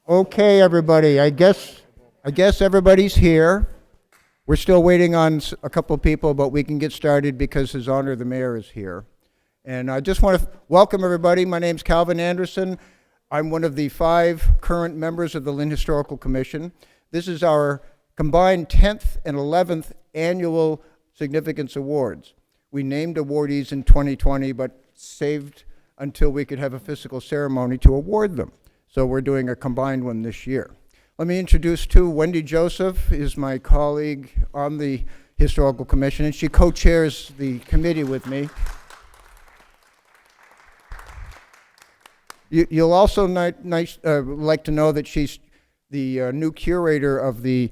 Okay, everybody, I guess everybody's here. We're still waiting on a couple of people, but we can get started because His Honor the Mayor is here. And I just want to welcome everybody. My name's Calvin Anderson. I'm one of the 5 current members of the Lynn Historical Commission. This is our combined 10th and 11th annual Significance Awards. We named awardees in 2020, but saved until we could have a physical ceremony to award them. So we're doing a combined one this year. Let me introduce Wendy Joseph is my colleague on the Historical Commission, and she co-chairs the committee with me. You'll also like to know that she's the new curator of the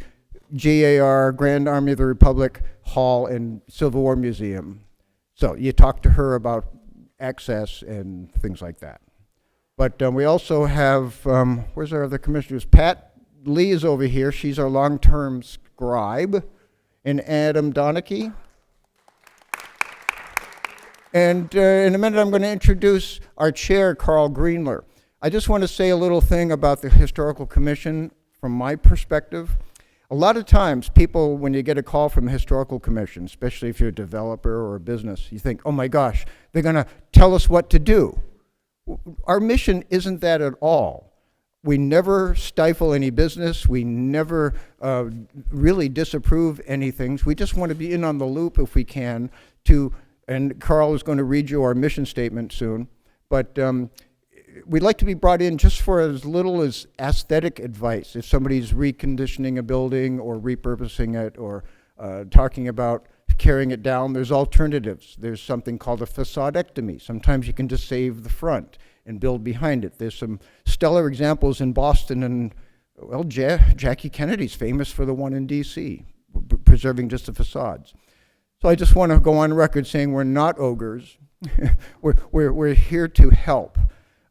GAR, Grand Army of the Republic Hall and Civil War Museum. So you talk to her about access and things like that. But we also have, where's our other commissioners? Pat Lee is over here. She's our long-term scribe. And Adam Donachie. And in a minute, I'm going to introduce our chair, Carl Greenler. I just want to say a little thing about the Historical Commission from my perspective. A lot of times, people, when you get a call from the Historical Commission, especially if you're a developer or a business, you think, oh my gosh, they're going to tell us what to do. Our mission isn't that at all. We never stifle any business. We never really disapprove anything. We just want to be in on the loop if we can and Carl is going to read you our mission statement soon, but we'd like to be brought in just for as little as aesthetic advice. If somebody's reconditioning a building or repurposing it or talking about carrying it down, there's alternatives. There's something called a facadectomy. Sometimes you can just save the front and build behind it. There's some stellar examples in Boston, and well, Jackie Kennedy's famous for the one in DC, preserving just the facades. So I just want to go on record saying we're not ogres. we're here to help.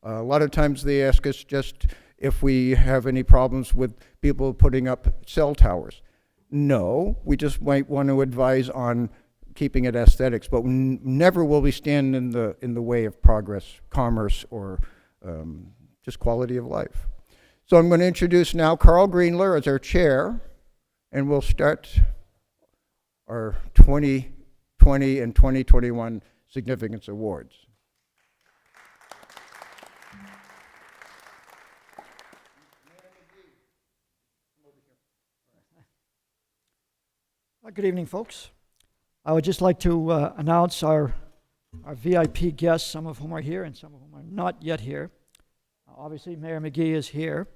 A lot of times they ask us just if we have any problems with people putting up cell towers. No, we just might want to advise on keeping it aesthetics, but never will we stand in the way of progress, commerce, or just quality of life. So I'm going to introduce now Carl Greenler as our chair, and we'll start our 2020 and 2021 Significance Awards. Good evening, folks. I would just like to announce our VIP guests, some of whom are here and some of whom are not yet here. Obviously, Mayor McGee is here.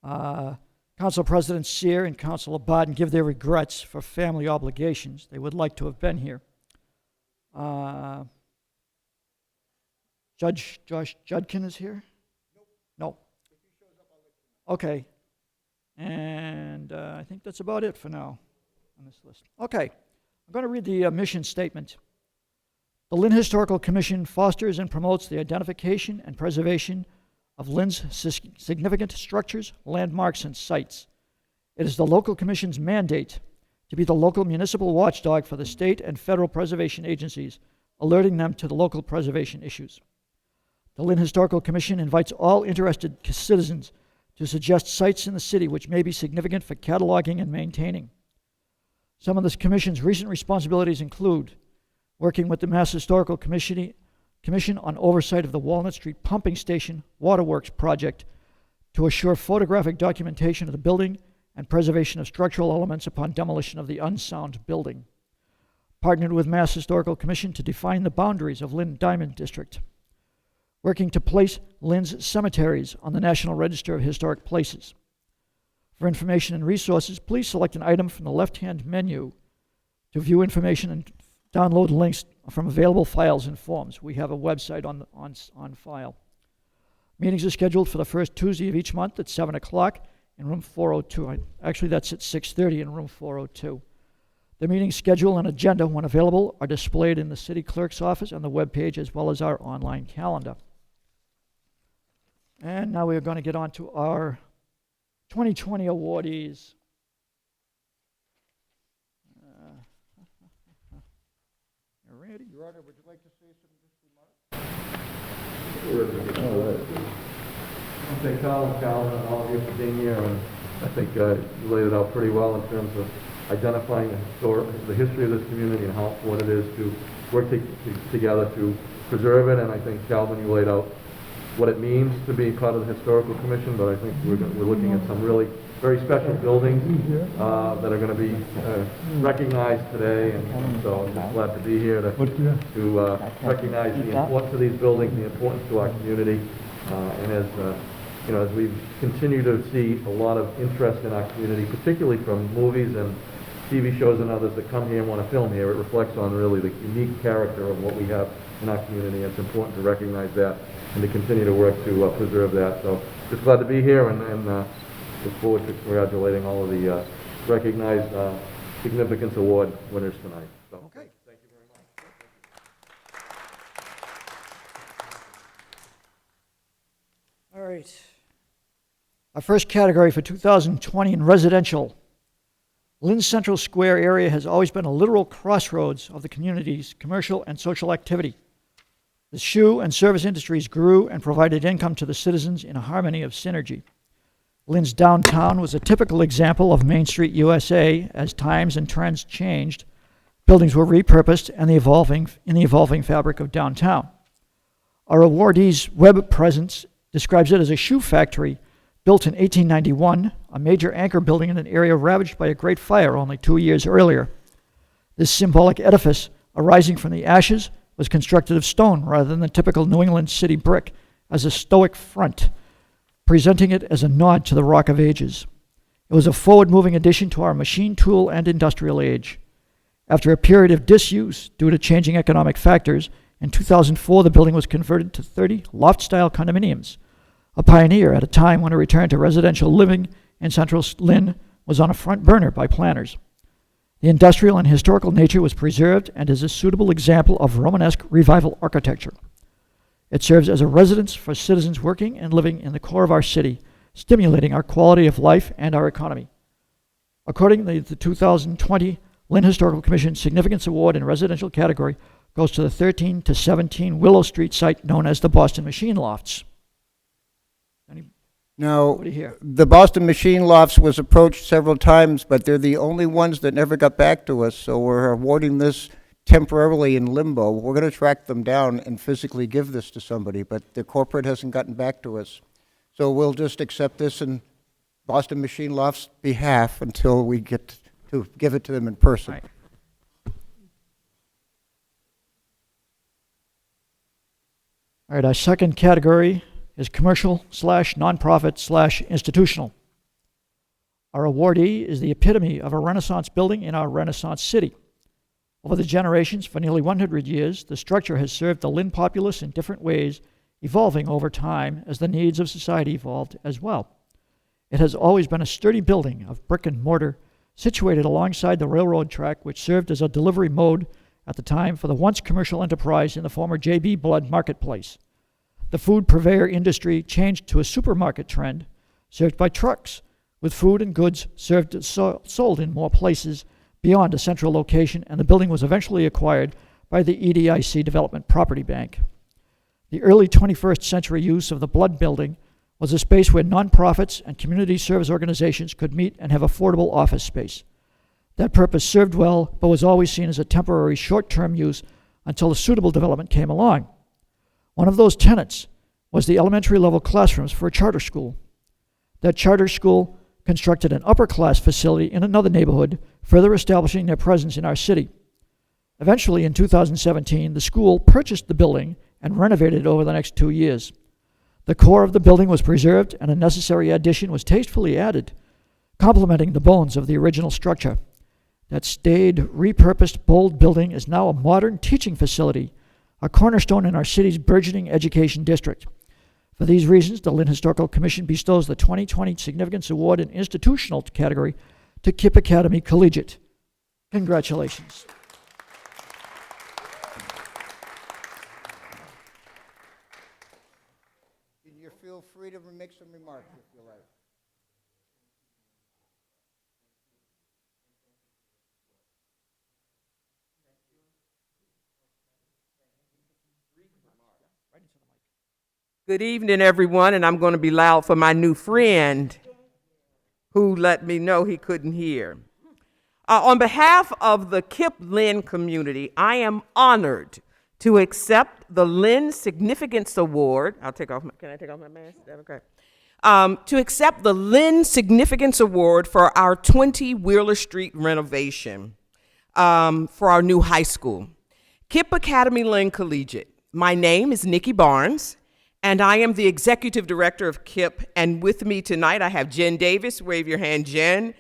Council President Sear and Councilor Barton give their regrets for family obligations. They would like to have been here. Judge Josh Judkin is here? Nope. No. If he shows up, I'll let you know. Okay. And I think that's about it for now on this list. Okay. I'm going to read the mission statement. The Lynn Historical Commission fosters and promotes the identification and preservation of Lynn's significant structures, landmarks, and sites. It is the local commission's mandate to be the local municipal watchdog for the state and federal preservation agencies, alerting them to the local preservation issues. The Lynn Historical Commission invites all interested citizens to suggest sites in the city which may be significant for cataloging and maintaining. Some of this commission's recent responsibilities include working with the Mass Historical Commission on oversight of the Walnut Street Pumping Station Waterworks project to assure photographic documentation of the building and preservation of structural elements upon demolition of the unsound building. Partnered with Mass Historical Commission to define the boundaries of Lynn Diamond District. Working to place Lynn's cemeteries on the National Register of Historic Places. For information and resources, please select an item from the left-hand menu to view information and download links from available files and forms. We have a website on file. Meetings are scheduled for the first Tuesday of each month at 7 o'clock in room 402. Actually, that's at 6:30 in room 402. The meeting schedule and agenda, when available, are displayed in the city clerk's office on the webpage as well as our online calendar. And now we are going to get on to our 2020 awardees. Randy, Your Honor, would you like to say some remarks? thank Carl and Calvin and all of you for being here, and I think you laid it out pretty well in terms of identifying the history of this community and what it is to work together to preserve it. And I think, Calvin, you laid out what it means to be part of the Historical Commission, but I think we're looking at some really very special buildings that are going to be recognized today, and so I'm just glad to be here to recognize the importance of these buildings, the importance to our community, and as you know, as we continue to see a lot of interest in our community, particularly from movies and TV shows and others that come here and want to film here, it reflects on really the unique character of what we have in our community. It's important to recognize that and to continue to work to preserve that. So just glad to be here, and look forward to congratulating all of the recognized Significance Award winners tonight. So, Okay. thank you very much. All right. Our first category for 2020 in residential. Lynn's Central Square area has always been a literal crossroads of the community's commercial and social activity. The shoe and service industries grew and provided income to the citizens in a harmony of synergy. Lynn's downtown was a typical example of Main Street USA. As times and trends changed, buildings were repurposed and the evolving fabric of downtown. Our awardees' web presence describes it as a shoe factory built in 1891, a major anchor building in an area ravaged by a great fire only 2 years earlier. This symbolic edifice, arising from the ashes, was constructed of stone rather than the typical New England city brick, as a stoic front, presenting it as a nod to the Rock of Ages. It was a forward-moving addition to our machine tool and industrial age. After a period of disuse due to changing economic factors, in 2004 the building was converted to 30 loft-style condominiums, a pioneer at a time when a return to residential living in central Lynn was on a front burner by planners. The industrial and historical nature was preserved and is a suitable example of Romanesque revival architecture. It serves as a residence for citizens working and living in the core of our city, stimulating our quality of life and our economy. Accordingly, the 2020 Lynn Historical Commission Significance Award in residential category goes to the 13 to 17 Willow Street site known as the Boston Machine Lofts. Now, What do you hear? the Boston Machine Lofts was approached several times, but they're the only ones that never got back to us, so we're awarding this temporarily in limbo. We're going to track them down and physically give this to somebody, but the corporate hasn't gotten back to us. So we'll just accept this in Boston Machine Lofts' behalf until we get to give it to them in person. Right. All right, our second category is commercial/nonprofit/institutional. Our awardee is the epitome of a Renaissance building in our Renaissance city. Over the generations, for nearly 100 years, the structure has served the Lynn populace in different ways, evolving over time as the needs of society evolved as well. It has always been a sturdy building of brick and mortar, situated alongside the railroad track, which served as a delivery mode at the time for the once commercial enterprise in the former J.B. Blood marketplace. The food purveyor industry changed to a supermarket trend, served by trucks, with food and goods sold in more places beyond a central location, and the building was eventually acquired by the EDIC Development Property Bank. The early 21st century use of the Blood Building was a space where nonprofits and community service organizations could meet and have affordable office space. That purpose served well, but was always seen as a temporary short-term use until a suitable development came along. One of those tenants was the elementary level classrooms for a charter school. That charter school constructed an upper class facility in another neighborhood, further establishing their presence in our city. Eventually, in 2017, the school purchased the building and renovated it over the next 2 years. The core of the building was preserved, and a necessary addition was tastefully added, complementing the bones of the original structure. That staid, repurposed, bold building is now a modern teaching facility, a cornerstone in our city's burgeoning education district. For these reasons, the Lynn Historical Commission bestows the 2020 Significance Award in institutional category to KIPP Academy Collegiate. Congratulations. You feel free to make some remarks if you like. Good evening, everyone, and I'm going to be loud for my new friend who let me know he couldn't hear. On behalf of the KIPP Lynn community, I am honored to accept the Lynn Significance Award. Can I take off my mask? Is that okay? To accept the Lynn Significance Award for our 20 Wheeler Street renovation for our new high school. KIPP Academy Lynn Collegiate. My name is Nikki Barnes, and I am the Executive Director of KIPP, and with me tonight I have Jen Davis, wave your hand, Jen,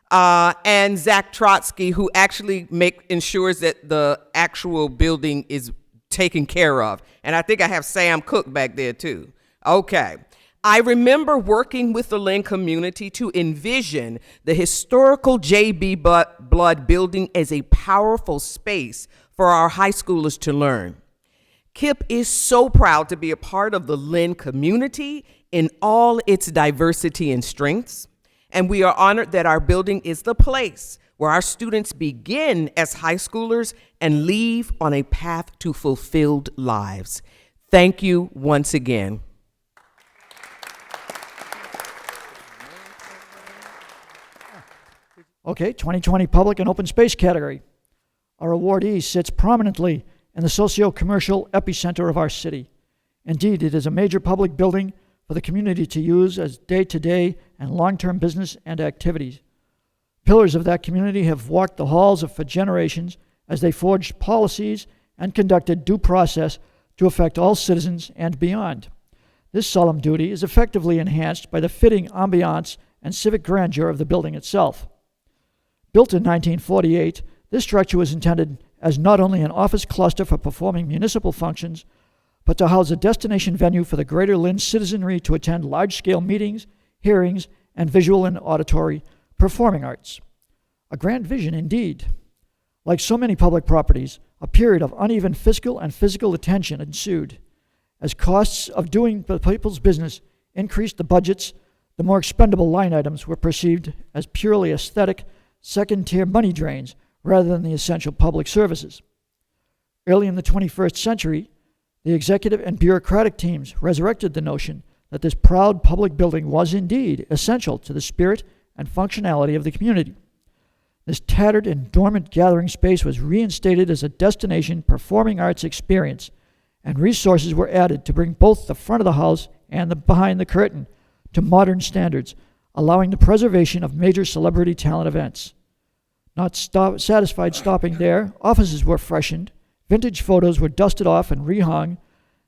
and Zach Trotsky, who actually ensures that the actual building is taken care of. And I think I have Sam Cook back there too. Okay. I remember working with the Lynn community to envision the historical J.B. Blood building as a powerful space for our high schoolers to learn. KIPP is so proud to be a part of the Lynn community in all its diversity and strengths, and we are honored that our building is the place where our students begin as high schoolers and leave on a path to fulfilled lives. Thank you once again. Okay, 2020 Public and Open Space category. Our awardee sits prominently in the socio-commercial epicenter of our city. Indeed, it is a major public building for the community to use as day-to-day and long-term business and activities. Pillars of that community have walked the halls for generations as they forged policies and conducted due process to affect all citizens and beyond. This solemn duty is effectively enhanced by the fitting ambiance and civic grandeur of the building itself. Built in 1948, this structure was intended as not only an office cluster for performing municipal functions, but to house a destination venue for the greater Lynn citizenry to attend large-scale meetings, hearings, and visual and auditory performing arts. A grand vision indeed. Like so many public properties, a period of uneven fiscal and physical attention ensued. As costs of doing the people's business increased the budgets, the more expendable line items were perceived as purely aesthetic, second-tier money drains rather than the essential public services. Early in the 21st century, the executive and bureaucratic teams resurrected the notion that this proud public building was indeed essential to the spirit and functionality of the community. This tattered and dormant gathering space was reinstated as a destination performing arts experience, and resources were added to bring both the front of the house and the behind the curtain to modern standards, allowing the preservation of major celebrity talent events. Not satisfied stopping there, offices were freshened, vintage photos were dusted off and rehung,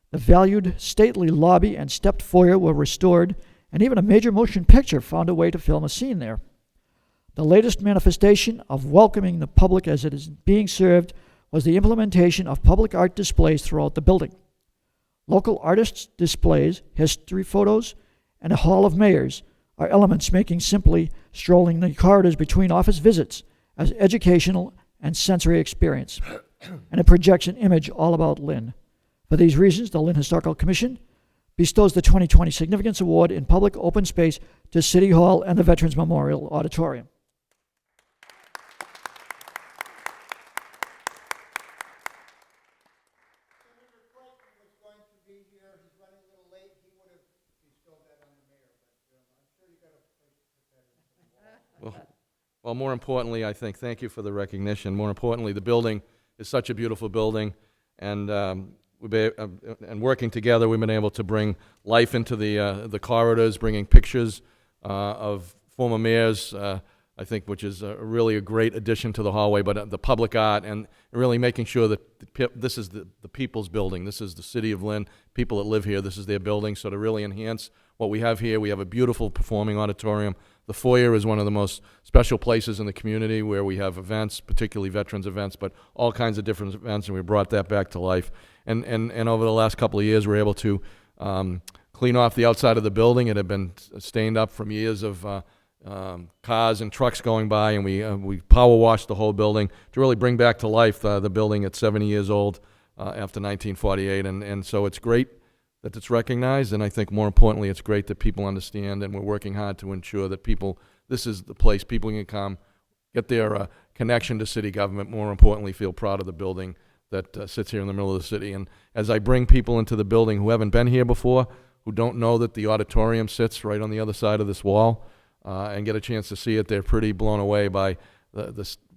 the valued stately lobby and stepped foyer were restored, and even a major motion picture found a way to film a scene there. The latest manifestation of welcoming the public as it is being served was the implementation of public art displays throughout the building. Local artists' displays, history photos, and a hall of mayors are elements making simply strolling the corridors between office visits as educational and sensory experience, and it projects an image all about Lynn. For these reasons, the Lynn Historical Commission bestows the 2020 Significance Award in Public Open Space to City Hall and the Veterans Memorial Auditorium. Well, more importantly, I think, thank you for the recognition. More importantly, the building is such a beautiful building, and working together, we've been able to bring life into the corridors, bringing pictures of former mayors, I think, which is really a great addition to the hallway, but the public art, and really making sure that this is the people's building. This is the city of Lynn, people that live here, this is their building, so to really enhance what we have here, we have a beautiful performing auditorium. The foyer is one of the most special places in the community where we have events, particularly veterans events, but all kinds of different events, and we brought that back to life. And over the last couple of years, we're able to clean off the outside of the building. It had been stained up from years of cars and trucks going by, and we power washed the whole building to really bring back to life the building at 70 years old after 1948. And so it's great that it's recognized, and I think more importantly, it's great that people understand, and we're working hard to ensure that this is the place people can come, get their connection to city government, more importantly, feel proud of the building that sits here in the middle of the city. And as I bring people into the building who haven't been here before, who don't know that the auditorium sits right on the other side of this wall and get a chance to see it, they're pretty blown away by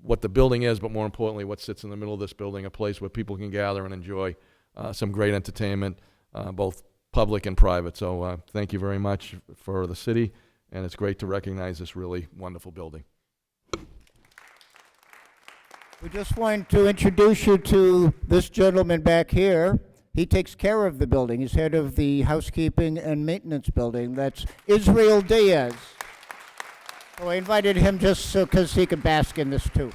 what the building is, but more importantly, what sits in the middle of this building, a place where people can gather and enjoy some great entertainment, both public and private. So thank you very much for the city, and it's great to recognize this really wonderful building. We just want to introduce you to this gentleman back here. He takes care of the building. He's head of the housekeeping and maintenance building. That's Israel Diaz. So I invited him just so because he could bask in this too.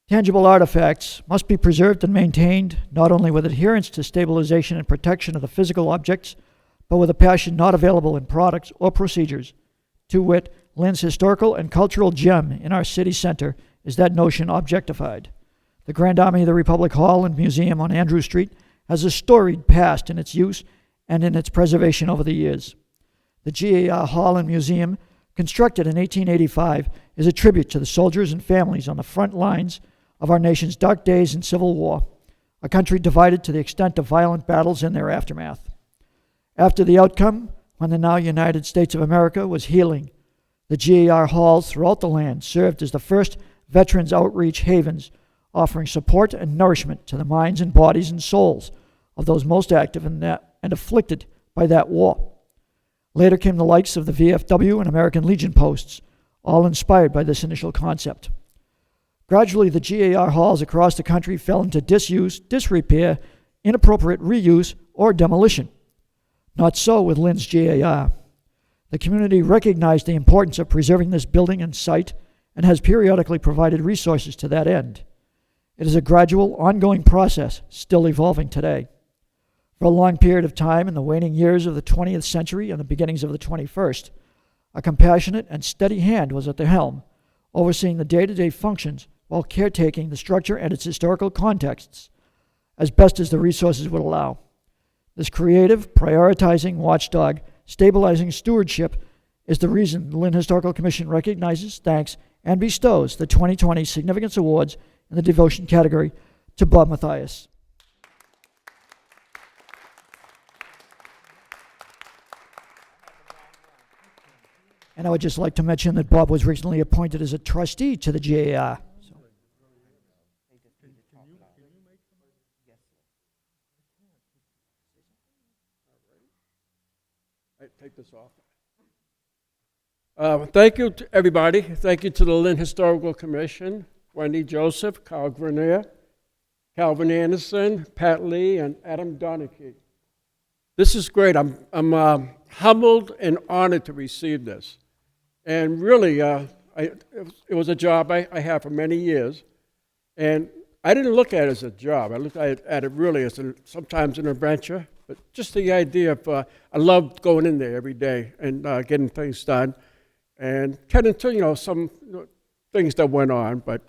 Tangible artifacts must be preserved and maintained, not only with adherence to stabilization and protection of the physical objects, but with a passion not available in products or procedures. To wit, Lynn's historical and cultural gem in our city center is that notion objectified. The Grand Army of the Republic Hall and Museum on Andrew Street has a storied past in its use and in its preservation over the years. The GAR Hall and Museum, constructed in 1885, is a tribute to the soldiers and families on the front lines of our nation's dark days in Civil War, a country divided to the extent of violent battles and their aftermath. After the outcome, when the now United States of America was healing, the GAR halls throughout the land served as the first veterans outreach havens, offering support and nourishment to the minds and bodies and souls of those most active in that and afflicted by that war. Later came the likes of the VFW and American Legion posts, all inspired by this initial concept. Gradually, the GAR halls across the country fell into disuse, disrepair, inappropriate reuse, or demolition. Not so with Lynn's GAR. The community recognized the importance of preserving this building and site and has periodically provided resources to that end. It is a gradual, ongoing process, still evolving today. For a long period of time in the waning years of the 20th century and the beginnings of the 21st, a compassionate and steady hand was at the helm, overseeing the day-to-day functions while caretaking the structure and its historical contexts as best as the resources would allow. This creative, prioritizing watchdog, stabilizing stewardship is the reason the Lynn Historical Commission recognizes, thanks, and bestows the 2020 Significance Awards in the Devotion category to Bob Matthias. And I would just like to mention that Bob was recently appointed as a trustee to the GAR. Take this off. Thank you to everybody. Thank you to the Lynn Historical Commission, Wendy Joseph, Carl Grenier, Calvin Anderson, Pat Lee, and Adam Donachie. This is great. I'm humbled and honored to receive this. And really, it was a job I had for many years. And I didn't look at it as a job. I looked at it really as sometimes an adventure. But just the idea of, I loved going in there every day and getting things done. And getting to, some things that went on. But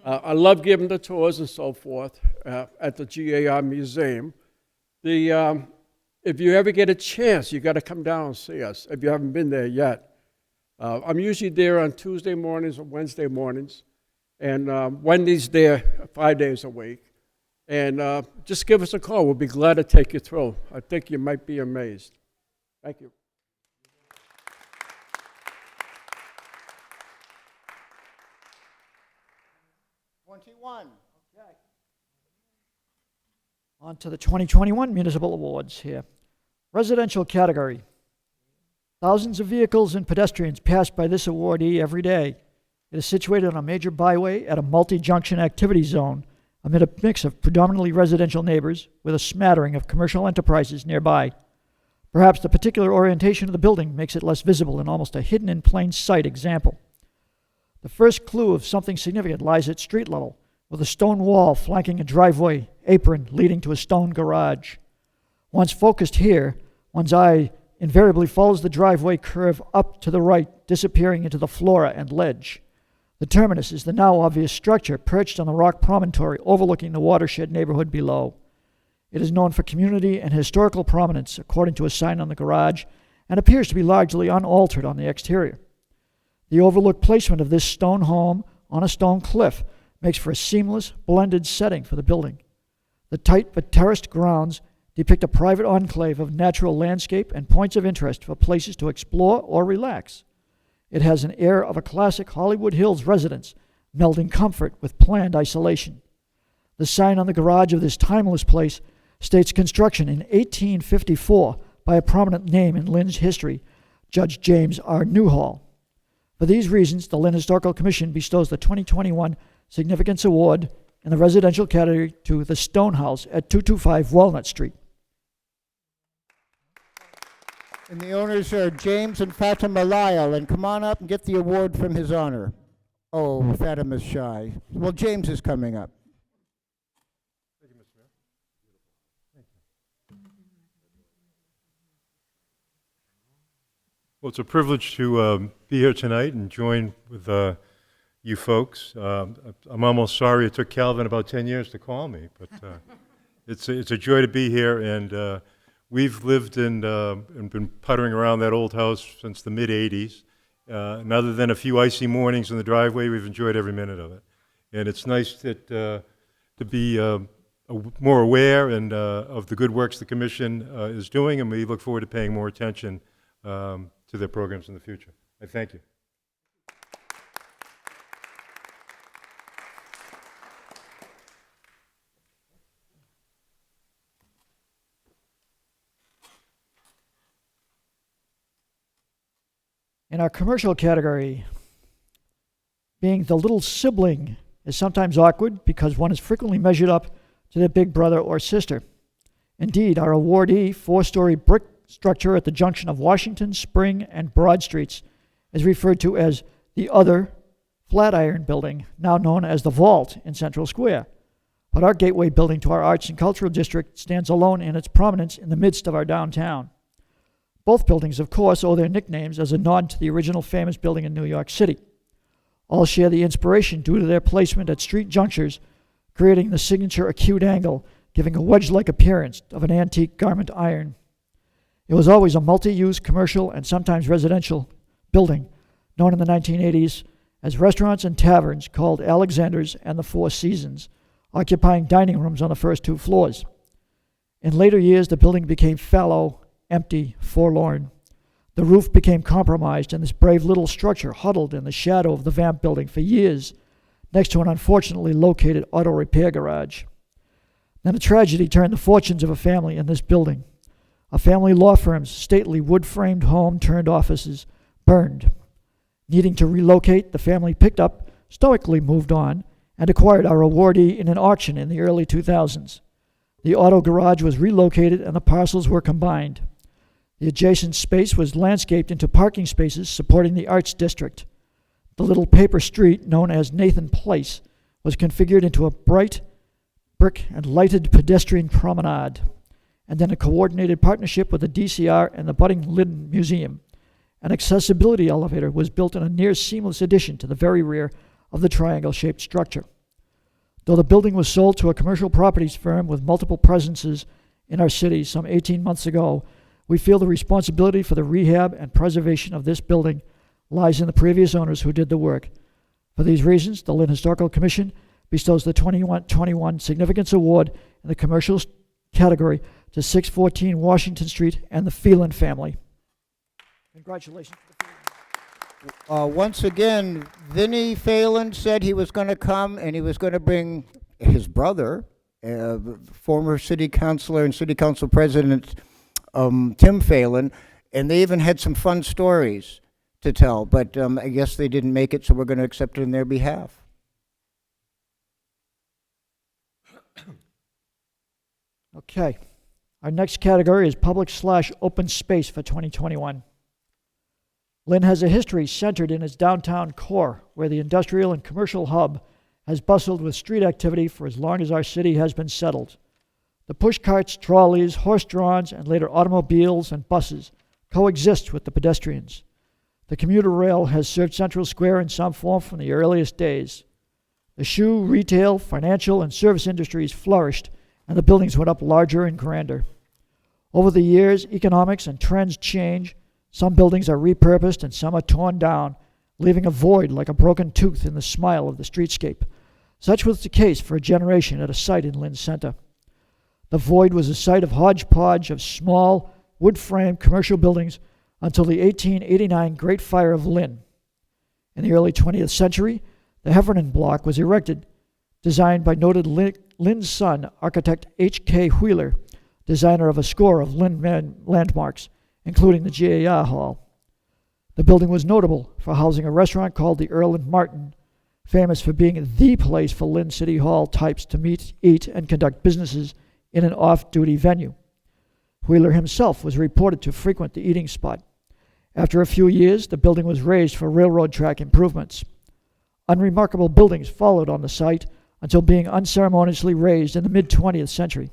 I love giving the tours and so forth at the GAR Museum. If you ever get a chance, you got to come down and see us if you haven't been there yet. I'm usually there on Tuesday mornings or Wednesday mornings. And Wendy's there 5 days a week. And just give us a call. We'll be glad to take you through. I think you might be amazed. Thank you. On to the 2021 Municipal Awards here. Residential category. Thousands of vehicles and pedestrians pass by this awardee every day. It is situated on a major byway at a multi-junction activity zone amid a mix of predominantly residential neighbors with a smattering of commercial enterprises nearby. Perhaps the particular orientation of the building makes it less visible and almost a hidden in plain sight example. The first clue of something significant lies at street level, with a stone wall flanking a driveway apron leading to a stone garage. Once focused here, one's eye invariably follows the driveway curve up to the right, disappearing into the flora and ledge. The terminus is the now obvious structure perched on the rock promontory overlooking the watershed neighborhood below. It is known for community and historical prominence, according to a sign on the garage, and appears to be largely unaltered on the exterior. The overlooked placement of this stone home on a stone cliff makes for a seamless, blended setting for the building. The tight but terraced grounds depict a private enclave of natural landscape and points of interest for places to explore or relax. It has an air of a classic Hollywood Hills residence, melding comfort with planned isolation. The sign on the garage of this timeless place states construction in 1854 by a prominent name in Lynn's history, Judge James R. Newhall. For these reasons, the Lynn Historical Commission bestows the 2021 Significance Award in the residential category to the Stone House at 225 Walnut Street. And the owners are James and Fatima Lyle, and come on up and get the award from his honor. Oh, Fatima's shy. Well, James is coming up. Well, it's a privilege to be here tonight and join with you folks. I'm almost sorry it took Calvin about 10 years to call me, but it's a joy to be here, and we've lived and been puttering around that old house since the mid-'80s. And other than a few icy mornings in the driveway, we've enjoyed every minute of it. And it's nice that, to be more aware and of the good works the Commission is doing, and we look forward to paying more attention to their programs in the future. I thank you. In our commercial category, being the little sibling is sometimes awkward because one is frequently measured up to their big brother or sister. Indeed, our awardee, 4-story brick structure at the junction of Washington, Spring, and Broad Streets is referred to as the other Flatiron Building, now known as the Vault in Central Square. But our gateway building to our arts and cultural district stands alone in its prominence in the midst of our downtown. Both buildings, of course, owe their nicknames as a nod to the original famous building in New York City. All share the inspiration due to their placement at street junctures, creating the signature acute angle, giving a wedge-like appearance of an antique garment iron. It was always a multi-use commercial and sometimes residential building, known in the 1980s as restaurants and taverns called Alexander's and the Four Seasons, occupying dining rooms on the first 2 floors. In later years, the building became fallow, empty, forlorn. The roof became compromised, and this brave little structure huddled in the shadow of the Vamp building for years, next to an unfortunately located auto repair garage. Then a tragedy turned the fortunes of a family in this building. A family law firm's stately wood-framed home turned offices burned. Needing to relocate, the family picked up, stoically moved on, and acquired our awardee in an auction in the early 2000s. The auto garage was relocated and the parcels were combined. The adjacent space was landscaped into parking spaces supporting the Arts District. The little paper street, known as Nathan Place, was configured into a bright brick and lighted pedestrian promenade, and then a coordinated partnership with the DCR and the budding Lynn Museum. An accessibility elevator was built in a near-seamless addition to the very rear of the triangle-shaped structure. Though the building was sold to a commercial properties firm with multiple presences in our city some 18 months ago, we feel the responsibility for the rehab and preservation of this building lies in the previous owners who did the work. For these reasons, the Lynn Historical Commission bestows the 2021 Significance Award in the commercial category to 614 Washington Street and the Phelan family. Congratulations. Once again, Vinnie Phelan said he was going to come and he was going to bring his brother, former city councilor and city council president Tim Phelan, and they even had some fun stories to tell, but I guess they didn't make it, so we're going to accept it in their behalf. Okay. Our next category is public/open space for 2021. Lynn has a history centered in its downtown core, where the industrial and commercial hub has bustled with street activity for as long as our city has been settled. The push carts, trolleys, horse-drawns, and later automobiles and buses coexist with the pedestrians. The commuter rail has served Central Square in some form from the earliest days. The shoe, retail, financial, and service industries flourished, and the buildings went up larger and grander. Over the years, economics and trends change. Some buildings are repurposed and some are torn down, leaving a void like a broken tooth in the smile of the streetscape. Such was the case for a generation at a site in Lynn Center. The void was a site of hodgepodge of small, wood-framed commercial buildings until the 1889 Great Fire of Lynn. In the early 20th century, the Heffernan Block was erected, designed by noted Lynn's son, architect H.K. Wheeler, designer of a score of Lynn landmarks, including the GAR Hall. The building was notable for housing a restaurant called the Earl and Martin, famous for being the place for Lynn City Hall types to meet, eat, and conduct businesses in an off-duty venue. Wheeler himself was reported to frequent the eating spot. After a few years, the building was razed for railroad track improvements. Unremarkable buildings followed on the site until being unceremoniously razed in the mid-20th century.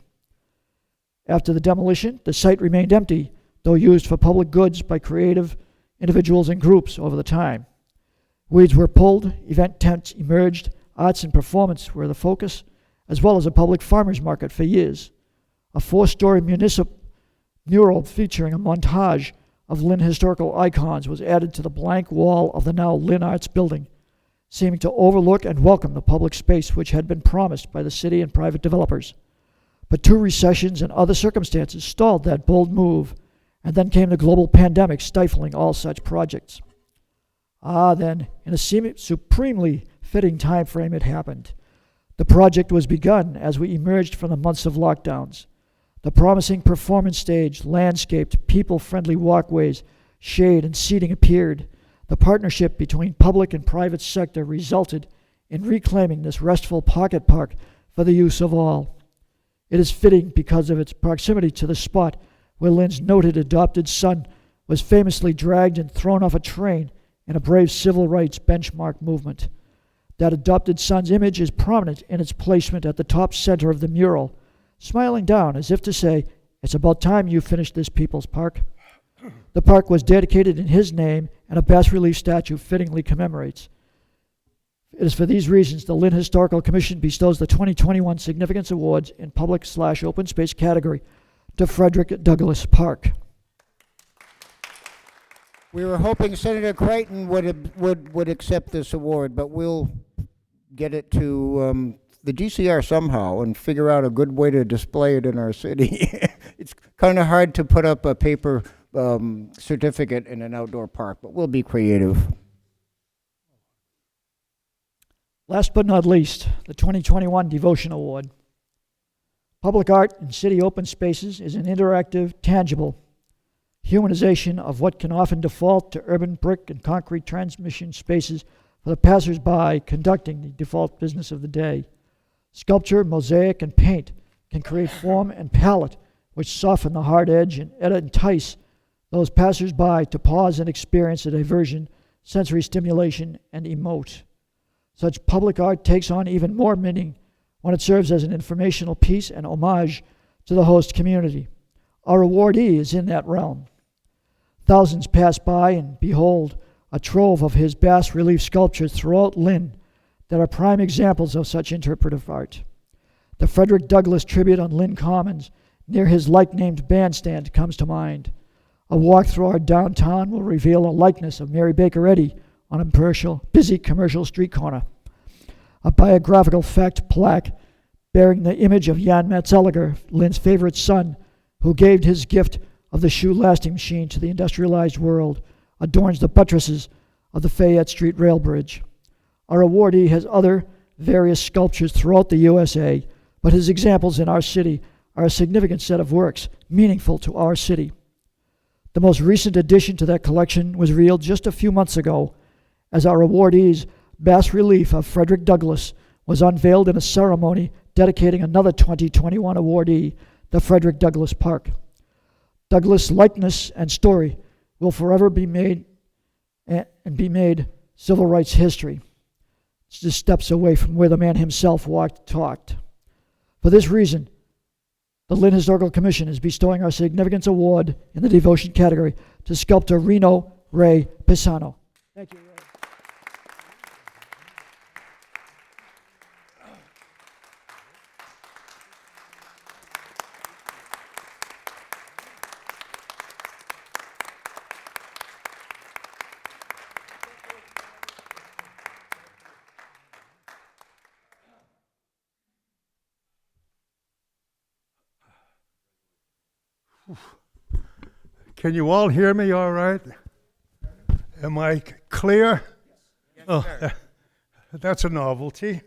After the demolition, the site remained empty, though used for public goods by creative individuals and groups over the time. Weeds were pulled, event tents emerged, arts and performance were the focus, as well as a public farmers market for years. A 4-story municipal mural featuring a montage of Lynn historical icons was added to the blank wall of the now Lynn Arts building, seeming to overlook and welcome the public space which had been promised by the city and private developers. But 2 recessions and other circumstances stalled that bold move, and then came the global pandemic stifling all such projects. Then, in a supremely fitting time frame, it happened. The project was begun as we emerged from the months of lockdowns. The promising performance stage, landscaped, people-friendly walkways, shade and seating appeared. The partnership between public and private sector resulted in reclaiming this restful pocket park for the use of all. It is fitting because of its proximity to the spot where Lynn's noted adopted son was famously dragged and thrown off a train in a brave civil rights benchmark movement. That adopted son's image is prominent in its placement at the top center of the mural, smiling down as if to say, "It's about time you finished this people's park." The park was dedicated in his name, and a bas-relief statue fittingly commemorates. It is for these reasons the Lynn Historical Commission bestows the 2021 Significance Awards in Public/Open Space category to Frederick Douglass Park. We were hoping Senator Creighton would accept this award, but we'll get it to the GCR somehow and figure out a good way to display it in our city. It's kind of hard to put up a paper certificate in an outdoor park, but we'll be creative. Last but not least, the 2021 Devotion Award. Public art in city open spaces is an interactive, tangible humanization of what can often default to urban brick and concrete transmission spaces for the passers-by conducting the default business of the day. Sculpture, mosaic, and paint can create form and palette which soften the hard edge and entice those passers-by to pause and experience a diversion, sensory stimulation, and emote. Such public art takes on even more meaning when it serves as an informational piece and homage to the host community. Our awardee is in that realm. Thousands pass by and behold a trove of his bas-relief sculptures throughout Lynn that are prime examples of such interpretive art. The Frederick Douglass tribute on Lynn Commons near his like-named bandstand comes to mind. A walk through our downtown will reveal a likeness of Mary Baker Eddy on a busy commercial street corner. A biographical fact plaque bearing the image of Jan Matzeliger, Lynn's favorite son, who gave his gift of the shoe lasting machine to the industrialized world, adorns the buttresses of the Fayette Street Rail Bridge. Our awardee has other various sculptures throughout the USA, but his examples in our city are a significant set of works meaningful to our city. The most recent addition to that collection was revealed just a few months ago as our awardee's bas-relief of Frederick Douglass was unveiled in a ceremony dedicating another 2021 awardee, the Frederick Douglass Park. Douglass' likeness and story will forever be made civil rights history. It's just steps away from where the man himself talked. For this reason, the Lynn Historical Commission is bestowing our Significance Award in the Devotion category to sculptor Reno Ray Pisano. Thank you, Ray. Can you all hear me all right? Am I clear? Oh, that's a novelty.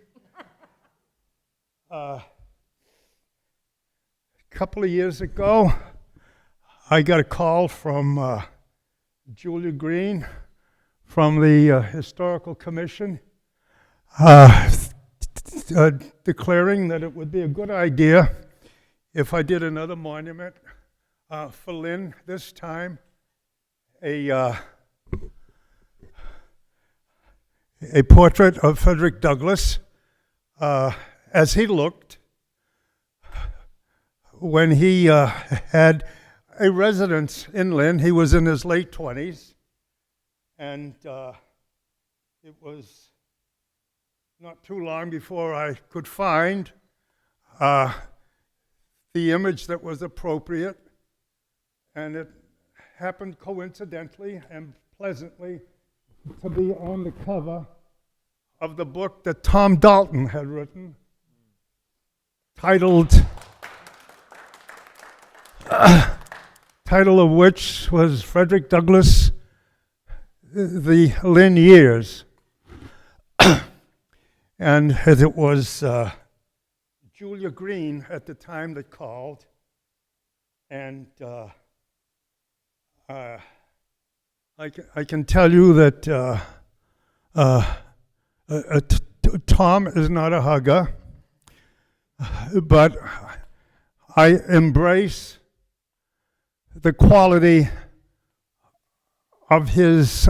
A couple of years ago, I got a call from Julia Green from the Historical Commission declaring that it would be a good idea if I did another monument for Lynn, this time a portrait of Frederick Douglass as he looked when he had a residence in Lynn. He was in his late 20s, and it was not too long before I could find the image that was appropriate, and it happened coincidentally and pleasantly to be on the cover of the book that Tom Dalton had written, title of which was Frederick Douglass, The Lynn Years. And as it was Julia Green at the time that called, and I can tell you that Tom is not a hugger, but I embrace the quality of his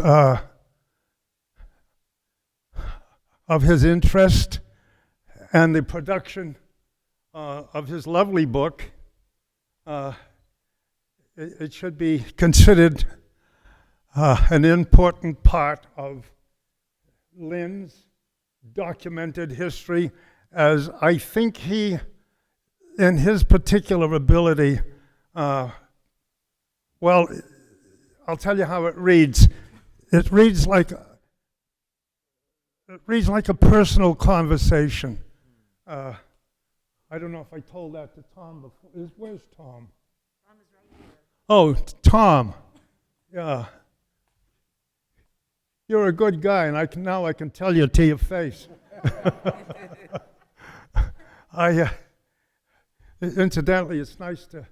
interest and the production of his lovely book. It should be considered an important part of Lynn's documented history, as I think he, in his particular ability, well, I'll tell you how it reads. It reads like a personal conversation. I don't know if I told that to Tom before. Where's Tom? Tom is right here. Oh, Tom. Yeah. You're a good guy, and now I can tell you to your face. Incidentally, it's nice to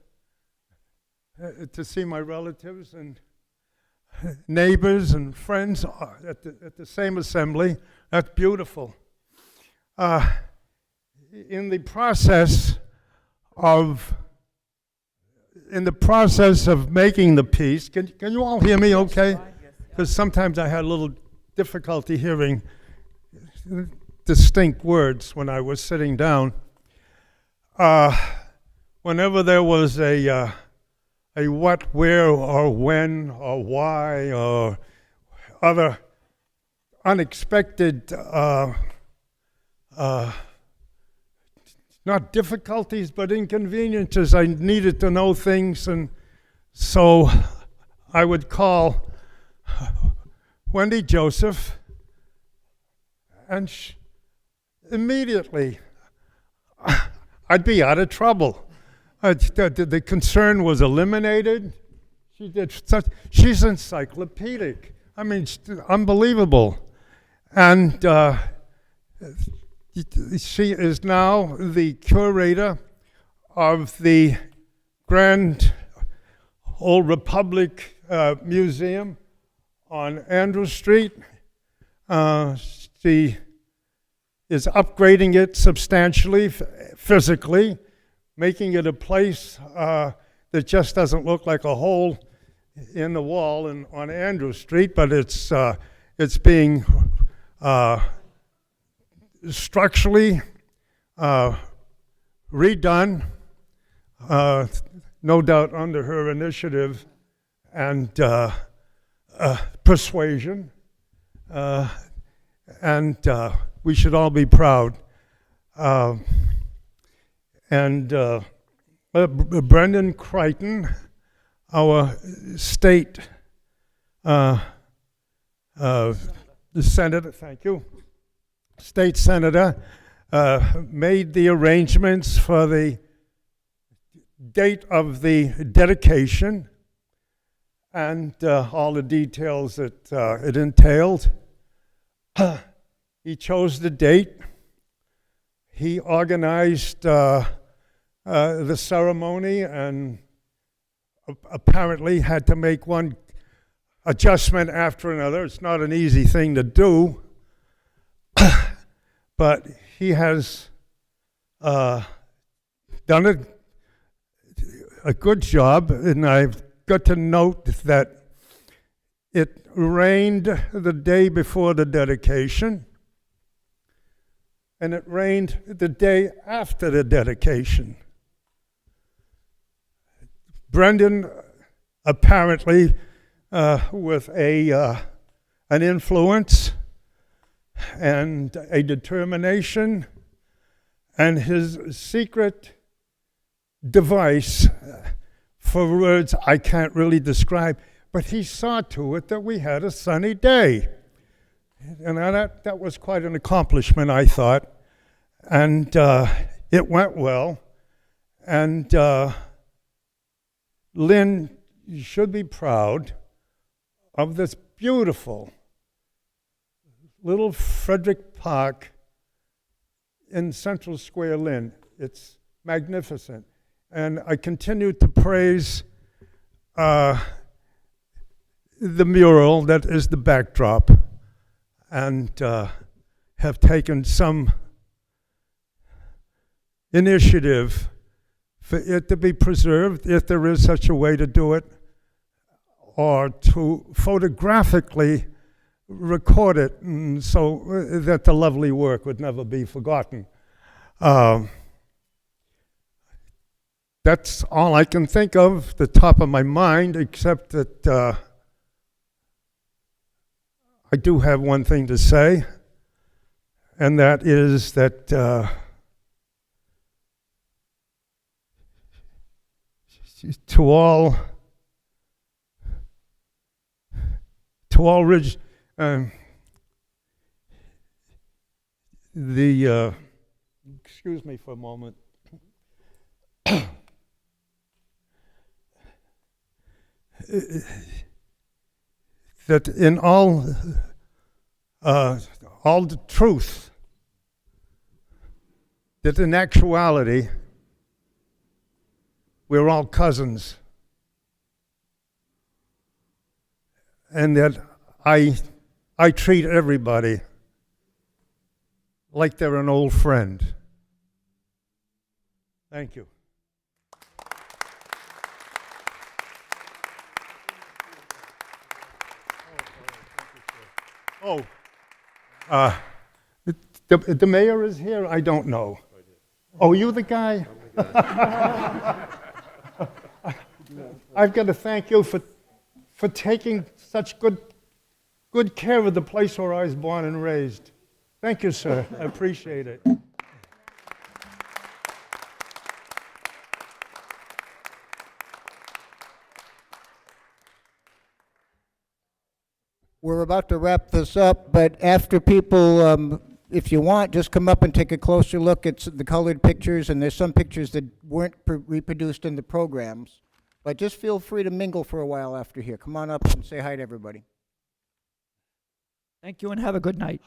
see my relatives and neighbors and friends at the same assembly. That's beautiful. In the process of making the piece, can you all hear me okay? Because sometimes I had a little difficulty hearing distinct words when I was sitting down. Whenever there was a what, where, or when, or why, or other unexpected, not difficulties, but inconveniences, I needed to know things, and so I would call Wendy Joseph, and immediately I'd be out of trouble. The concern was eliminated. She's encyclopedic. I mean, unbelievable. And she is now the curator of the Grand Old Republic Museum on Andrew Street. She is upgrading it substantially, physically, making it a place that just doesn't look like a hole in the wall on Andrew Street, but it's being structurally redone, no doubt under her initiative and persuasion, and we should all be proud. And Brendan Crichton, our state senator, thank you, state senator, made the arrangements for the date of the dedication and all the details that it entailed. He chose the date. He organized the ceremony and apparently had to make one adjustment after another. It's not an easy thing to do, but he has done a good job, and I've got to note that it rained the day before the dedication, and it rained the day after the dedication. Brendan apparently with an influence and a determination, and his secret device for words I can't really describe, but he saw to it that we had a sunny day. And that was quite an accomplishment, I thought. And it went well. And Lynn, you should be proud of this beautiful little Frederick Park in Central Square, Lynn. It's magnificent. And I continue to praise the mural that is the backdrop, and have taken some initiative for it to be preserved, if there is such a way to do it, or to photographically record it, and so that the lovely work would never be forgotten. That's all I can think of, the top of my mind, except that I do have one thing to say, and that is that to all excuse me for a moment. That in all the truth, that in actuality, we're all cousins, and that I treat everybody like they're an old friend. Thank you. Oh, the mayor is here? I don't know. Oh, you the guy? I've got to thank you for taking such good care of the place where I was born and raised. Thank you, sir. I appreciate it. We're about to wrap this up, but after people, if you want, just come up and take a closer look at the colored pictures, and there's some pictures that weren't reproduced in the programs. But just feel free to mingle for a while after here. Come on up and say hi to everybody. Thank you and have a good night.